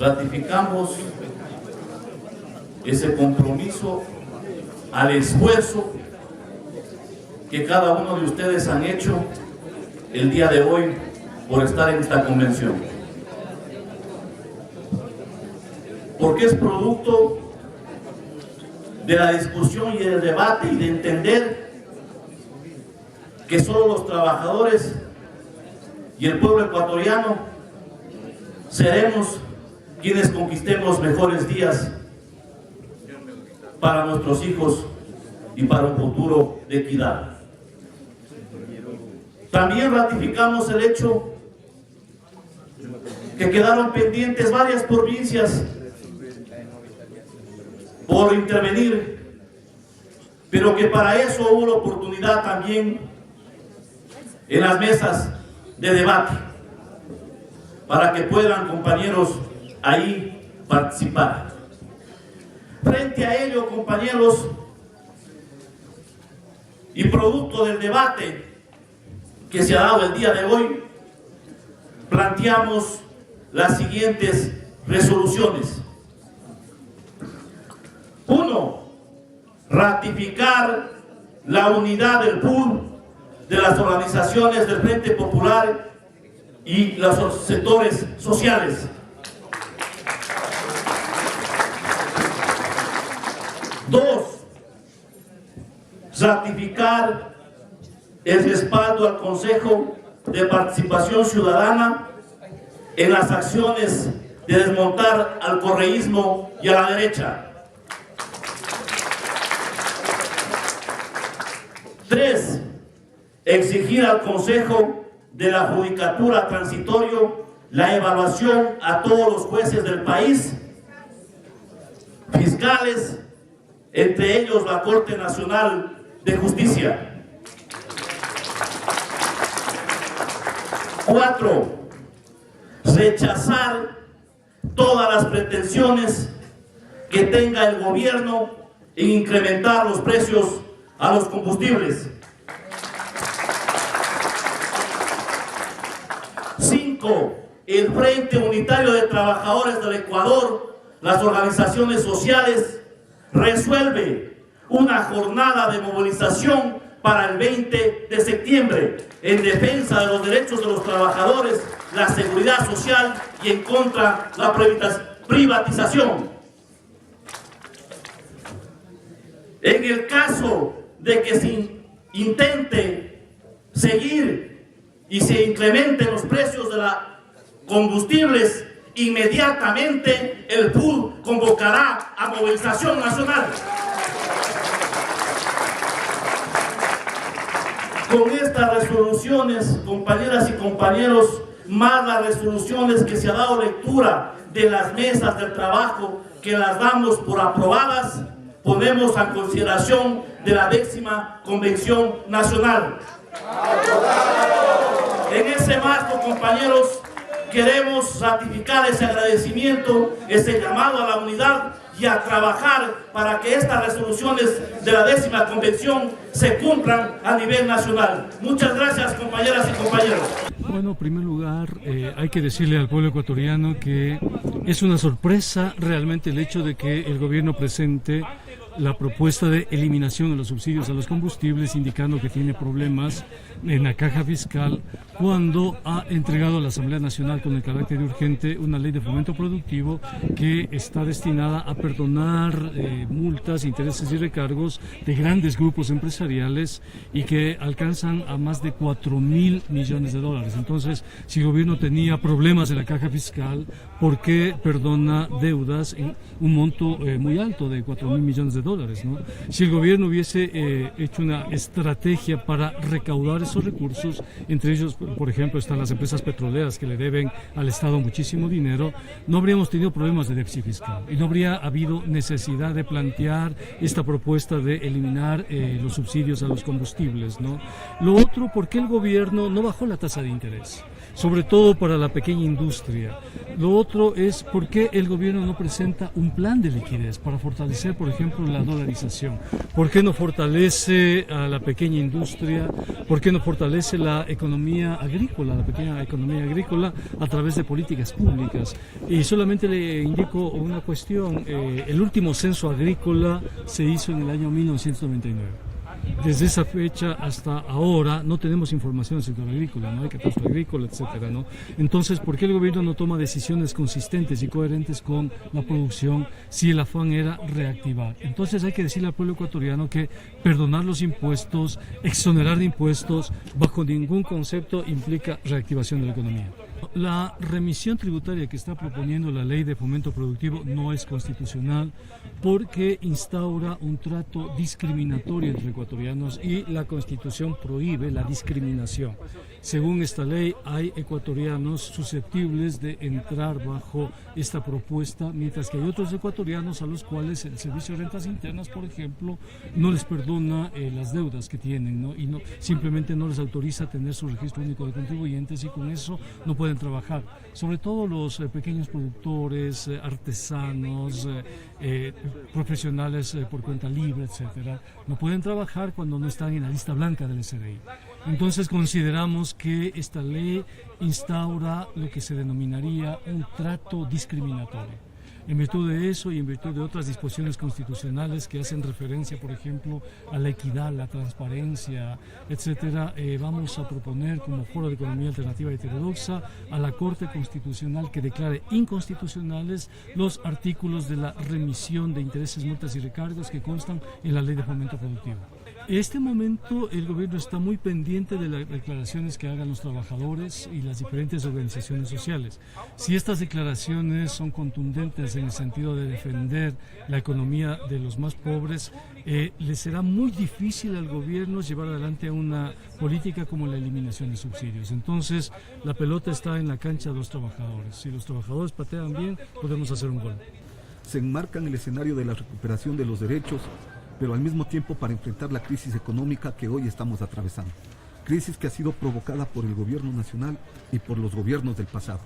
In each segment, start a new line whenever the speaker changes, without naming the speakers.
ratificamos ese compromiso al esfuerzo que cada uno de ustedes han hecho el día de hoy por estar en esta convención. Porque es producto de la discusión y del debate y de entender que solo los trabajadores y el pueblo ecuatoriano seremos quienes conquistemos mejores días para nuestros hijos y para un futuro de equidad. También ratificamos el hecho que quedaron pendientes varias provincias por intervenir, pero que para eso hubo la oportunidad también en las mesas de debate, para que puedan, compañeros, ahí participar. Frente a ello, compañeros, y producto del debate que se ha dado el día de hoy, planteamos las siguientes resoluciones. 1. Ratificar la unidad del pool de las organizaciones del Frente Popular y los sectores sociales. 2. Ratificar el respaldo al Consejo de Participación Ciudadana en las acciones de desmontar al correísmo y a la derecha. 3. Exigir al Consejo de la Judicatura Transitorio la evaluación a todos los jueces del país, fiscales, entre ellos la Corte Nacional de Justicia. 4. Rechazar todas las pretensiones que tenga el gobierno en incrementar los precios a los combustibles. 5. El Frente Unitario de Trabajadores del Ecuador, las organizaciones sociales, resuelve una jornada de movilización para el 20 de septiembre en defensa de los derechos de los trabajadores, la seguridad social y en contra de la privatización. En el caso de que se intente seguir y se incrementen los precios de los combustibles, inmediatamente el PUL convocará a movilización nacional. Con estas resoluciones, compañeras y compañeros, más las resoluciones que se ha dado lectura de las mesas del trabajo, que las damos por aprobadas, ponemos a consideración de la 10ª Convención Nacional. En ese marco, compañeros, queremos ratificar ese agradecimiento, ese llamado a la unidad y a trabajar para que estas resoluciones de la 10ª Convención se cumplan a nivel nacional. Muchas gracias, compañeras y compañeros.
Bueno, en primer lugar, hay que decirle al pueblo ecuatoriano que es una sorpresa realmente el hecho de que el gobierno presente la propuesta de eliminación de los subsidios a los combustibles, indicando que tiene problemas en la caja fiscal, cuando ha entregado a la Asamblea Nacional con el carácter de urgente una ley de fomento productivo que está destinada a perdonar multas, intereses y recargos de grandes grupos empresariales y que alcanzan a más de 4.000 millones de dólares. Entonces, si el gobierno tenía problemas en la caja fiscal, ¿por qué perdona deudas en un monto muy alto de 4.000 millones de dólares, ¿no? Si el gobierno hubiese hecho una estrategia para recaudar esos recursos, entre ellos, por ejemplo, están las empresas petroleras que le deben al Estado muchísimo dinero, no habríamos tenido problemas de déficit fiscal y no habría habido necesidad de plantear esta propuesta de eliminar los subsidios a los combustibles, ¿no? Lo otro, ¿por qué el gobierno no bajó la tasa de interés? Sobre todo para la pequeña industria. Lo otro es por qué el gobierno no presenta un plan de liquidez para fortalecer, por ejemplo, la dolarización? ¿Por qué no fortalece a la pequeña industria? ¿Por qué no fortalece la economía agrícola, la pequeña economía agrícola a través de políticas públicas? Y solamente le indico una cuestión, el último censo agrícola se hizo en el año 1999. Desde esa fecha hasta ahora no tenemos información del sector agrícola, no hay catastro agrícola, etcétera, ¿no? Entonces, ¿por qué el gobierno no toma decisiones consistentes y coherentes con la producción si el afán era reactivar? Entonces hay que decirle al pueblo ecuatoriano que perdonar los impuestos, exonerar de impuestos, bajo ningún concepto implica reactivación de la economía. La remisión tributaria que está proponiendo la ley de fomento productivo no es constitucional porque instaura un trato discriminatorio entre ecuatorianos y la Constitución prohíbe la discriminación. Según esta ley, hay ecuatorianos susceptibles de entrar bajo esta propuesta, mientras que hay otros ecuatorianos a los cuales el Servicio de Rentas Internas, por ejemplo, no les perdona las deudas que tienen, ¿no? Y simplemente no les autoriza a tener su registro único de contribuyentes y con eso no pueden trabajar. Sobre todo los pequeños productores, artesanos, profesionales por cuenta libre, etcétera, no pueden trabajar cuando no están en la lista blanca del SRI. Entonces consideramos que esta ley instaura lo que se denominaría un trato discriminatorio. En virtud de eso y en virtud de otras disposiciones constitucionales que hacen referencia, por ejemplo, a la equidad, la transparencia, etcétera, vamos a proponer como Foro de Economía Alternativa y Heterodoxa a la Corte Constitucional que declare inconstitucionales los artículos de la remisión de intereses, multas y recargos que constan en la Ley de Fomento Productivo. En este momento el gobierno está muy pendiente de las declaraciones que hagan los trabajadores y las diferentes organizaciones sociales. Si estas declaraciones son contundentes en el sentido de defender la economía de los más pobres, le será muy difícil al gobierno llevar adelante una política como la eliminación de subsidios. Entonces, la pelota está en la cancha de los trabajadores. Si los trabajadores patean bien, podemos hacer un gol.
Se enmarca en el escenario de la recuperación de los derechos, pero al mismo tiempo para enfrentar la crisis económica que hoy estamos atravesando. Crisis que ha sido provocada por el gobierno nacional y por los gobiernos del pasado.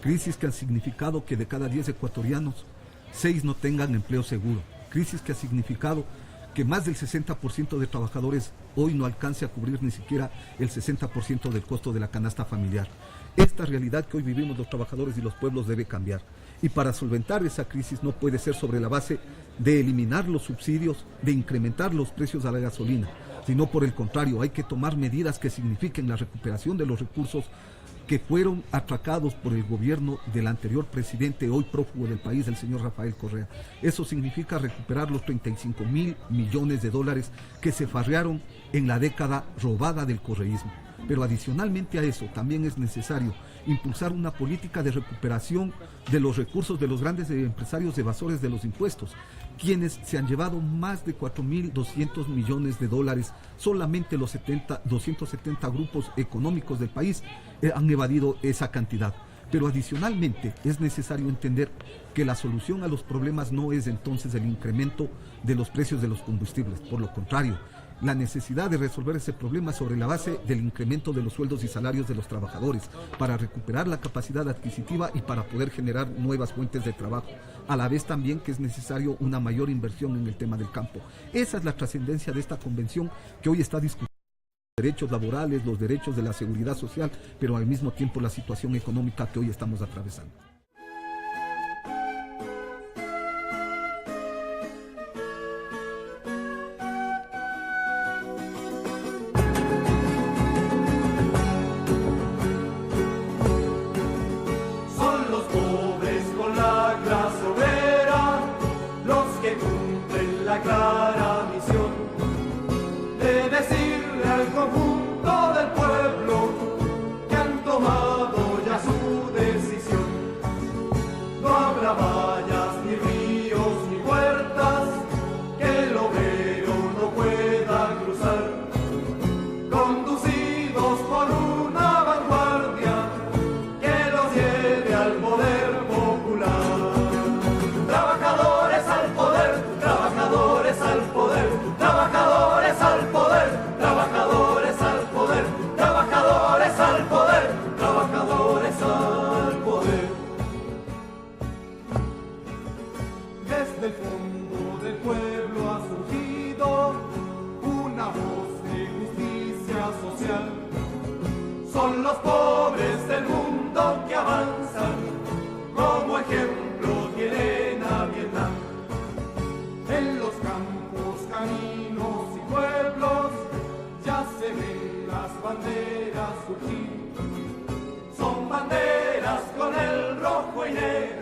Crisis que han significado que de cada 10 ecuatorianos, 6 no tengan empleo seguro. Crisis que ha significado que más del 60% de trabajadores hoy no alcance a cubrir ni siquiera el 60% del costo de la canasta familiar. Esta realidad que hoy vivimos los trabajadores y los pueblos debe cambiar. Y para solventar esa crisis no puede ser sobre la base de eliminar los subsidios, de incrementar los precios a la gasolina, sino por el contrario, hay que tomar medidas que signifiquen la recuperación de los recursos que fueron atracados por el gobierno del anterior presidente, hoy prófugo del país, el señor Rafael Correa. Eso significa recuperar los 35.000 millones de dólares que se farrearon en la década robada del correísmo. Pero adicionalmente a eso, también es necesario impulsar una política de recuperación de los recursos de los grandes empresarios evasores de los impuestos, quienes se han llevado más de 4.200 millones de dólares. Solamente los 270 grupos económicos del país han evadido esa cantidad. Pero adicionalmente es necesario entender que la solución a los problemas no es entonces el incremento de los precios de los combustibles. Por lo contrario, la necesidad de resolver ese problema sobre la base del incremento de los sueldos y salarios de los trabajadores para recuperar la capacidad adquisitiva y para poder generar nuevas fuentes de trabajo. A la vez también que es necesario una mayor inversión en el tema del campo. Esa es la trascendencia de esta convención que hoy está discutiendo. Derechos laborales, los derechos de la seguridad social, pero al mismo tiempo la situación económica que hoy estamos atravesando.
Son los pobres con la clase obrera los que cumplen la clara misión de decirle al conjunto del pueblo que han tomado ya su decisión. No habrá vallas, ni ríos, ni puertas que el obrero no pueda cruzar, conducidos por una vanguardia que los lleve al poder popular. Trabajadores al poder, trabajadores al poder, trabajadores al poder, trabajadores al poder. social. Son los pobres del mundo que avanzan, como ejemplo tienen a Vietnam. En los campos, caminos y pueblos ya se ven las banderas surgir. Son banderas con el rojo y negro